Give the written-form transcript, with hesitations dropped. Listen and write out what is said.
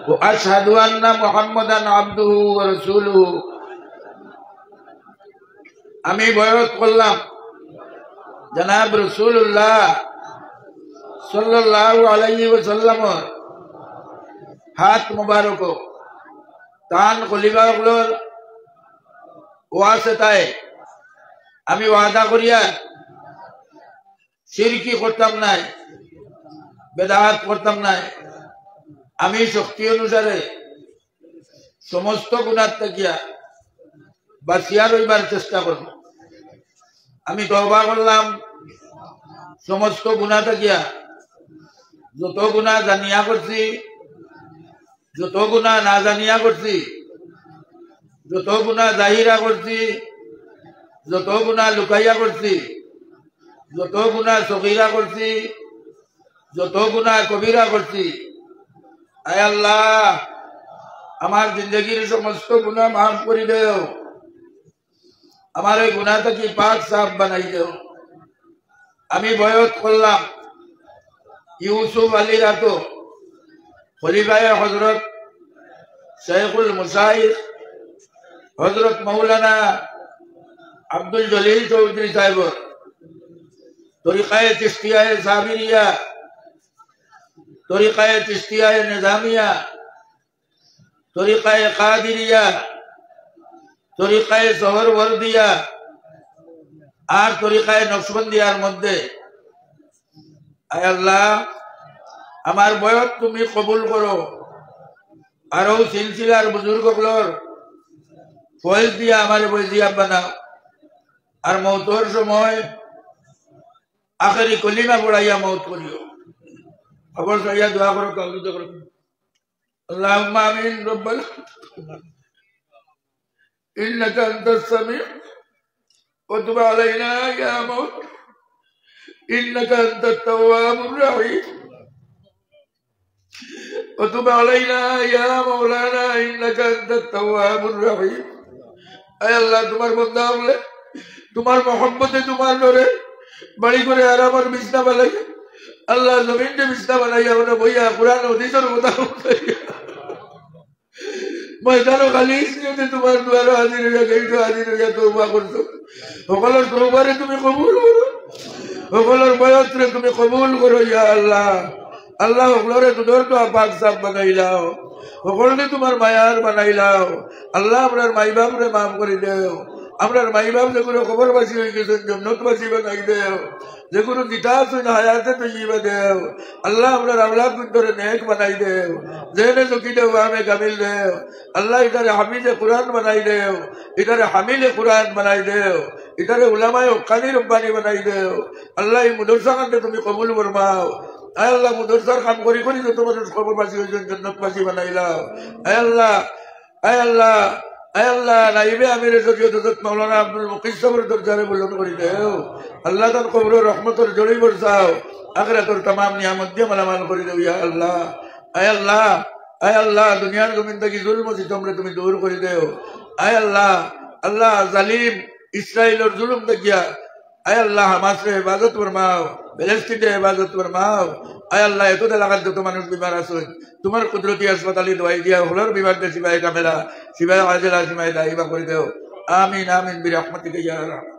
وأشهد أن محمدا عبده ورسوله আমি বয়াত করলাম জনাব রাসূলুল্লাহ সাল্লাল্লাহু আলাইহি ওয়াসাল্লামের হাত মুবারক তান খলিফাগুলোর ওয়াসিতায় আমি ওয়াদা করিয়া শিরকি করতাম না, বেদাত করতাম না। আমি শক্তি অনুসারে সমস্ত গুনাহ থেকে বাঁচিয়া রইবার চেষ্টা করব। আমি তওবা করলাম সমস্ত গুনাহ থেকে, যত গুনাহ জানিয়া করছি, যত গুনাহ না জানিয়া করছি, যত গুনাহ জাহিরা করছি, যত গুনাহ লুকাইয়া করছি, যত গুনাহ সগীরা করছি, যত গুনাহ কবিরা করছি, আয় আল্লাহ আমার জিন্দগির সমস্ত গুনাহ মাফ করে দেও। আমার এই গুনাহ থেকে পাক সাফ বানাই দেও। আমি বয়াত করলাম ইউসুফ আলী রাতো খলিফায়ে হযরত শেখুল মুশাইখ হযরত মাওলানা আব্দুল জলিল চৌধুরী সাহেব তরিকায়ে চিশতিয়ায়ে সাবিরিয়া, তরিকায়ে চিশতিয়ায়ে নিজামিয়া, তরিকায়ে কাদিরিয়া, তরিকায়ে সোহরওয়ার্দিয়া আর তরিকায়ে নকশবন্দিয়ার মধ্যে আয় আল্লাহ আমার বয়াত তুমি কবুল করো। আর ও সিলসিলার বুজুর্গগুলোর ফয়েজ দিয়া আমার বৈজিয়া বানাও। আর মৌতর সময় আখেরি কলিমা পড়াইয়া মৌত করিও। খবর চাইয়া দোয়া করো, কাউলিত করো। আল্লাহুম্মা আমিন। রব্বানা ইন্নাকা আনতাস সামিউ ওয়া তুব আলাইনা ইয়া মাওলা ইন্নাকা আনতাত তাওয়াবুর রহিম ওয়া তুব আলাইনা ইয়া মাওলানা ইন্নাকা আনতাত তাওয়াবুর রহিম। আয় আল্লাহ তোমার বান্দা হলে তোমার মহব্বতে তোমার ডরে বাড়ি করে আর আমার বিছনা বানাইয়া আল্লাহ জমিনকে বিছনা বানাইয়া আমরা বইয়া কোরআন হাদিসের কথা বলাইয়া ময়দানো খালি ইসলামে তোমার দুয়ারে হাজির হইয়া গেইটো হাজির হইয়া তওবা করছো। সকলের তওবারে তুমি কবুল করো, সকলের বয়াতরে তুমি কবুল করো ইয়া আল্লাহ। আল্লাহ সকলরে তোর তো পাক সাফ বানাইলাও, সকলকে তোমার মায়ার বানাইলাও। আল্লাহ আপনার মাই বাপরে মাফ করে দেও। আপনার মাই বাপ যে কোনো খবরবাসী হয়ে গেছেন জন্নতবাসী বানাই দেও, যে কোনো দিতাস হইন হায়াতে তৈবা দেও। আল্লাহ আপনার আমলা কুন্দরে নেক বানাই দেও, জেনে চকি দেও আমে কামিল দেও। আল্লাহ ইটারে হামিদে কুরআন বানাই দেও, ইটারে হামিলে কুরআন বানাই দেও, ইটারে উলামায়ে হক্কানি রব্বানি বানাই দেও। আল্লাহ এই মুদরসা কান্দে তুমি কবুল ফরমাও। আয় আল্লাহ মুদরসার কাম করি করি যত মানুষ খবরবাসী হয়েছেন জন্নতবাসী বানাইলাও। আয় আল্লাহ, আয় আল্লাহ, আয় আল্লাহ নাইবে আমিরে শরীয়ত হযরত মাওলানা আব্দুল মুকিস সাহেবের দরবারে বুলন্দ করে দেও। আল্লাহ তার কবর রহমতের জড়ি বরসাও, আখিরাতের तमाम নিয়ামত দিয়ে মালামাল করে দেও ইয়া আল্লাহ। আয় আল্লাহ, আয় আল্লাহ দুনিয়ার জমিন থেকে জুলম ও সিতম তুমি দূর করে দেও। আয় আল্লাহ, আল্লাহ জালিম ইসরাইলের জুলুম দেখিয়া আয় আল্লাহ হামাসে হেফাজত ফরমাও, ফিলিস্তিনে হেফাজত ফরমাও। আয় আল্লাহ এত এলাকার যত মানুষ বিমার আছেন তোমার কুদরতি হাসপাতালে দোয়াই দিয়া হলোর বিমার সিবাই কামেলা সিবাই আজিলা সিবাই দাইবা করে দেও। আমিন আমিন বিরহমাতিকা ইয়া রাহমান।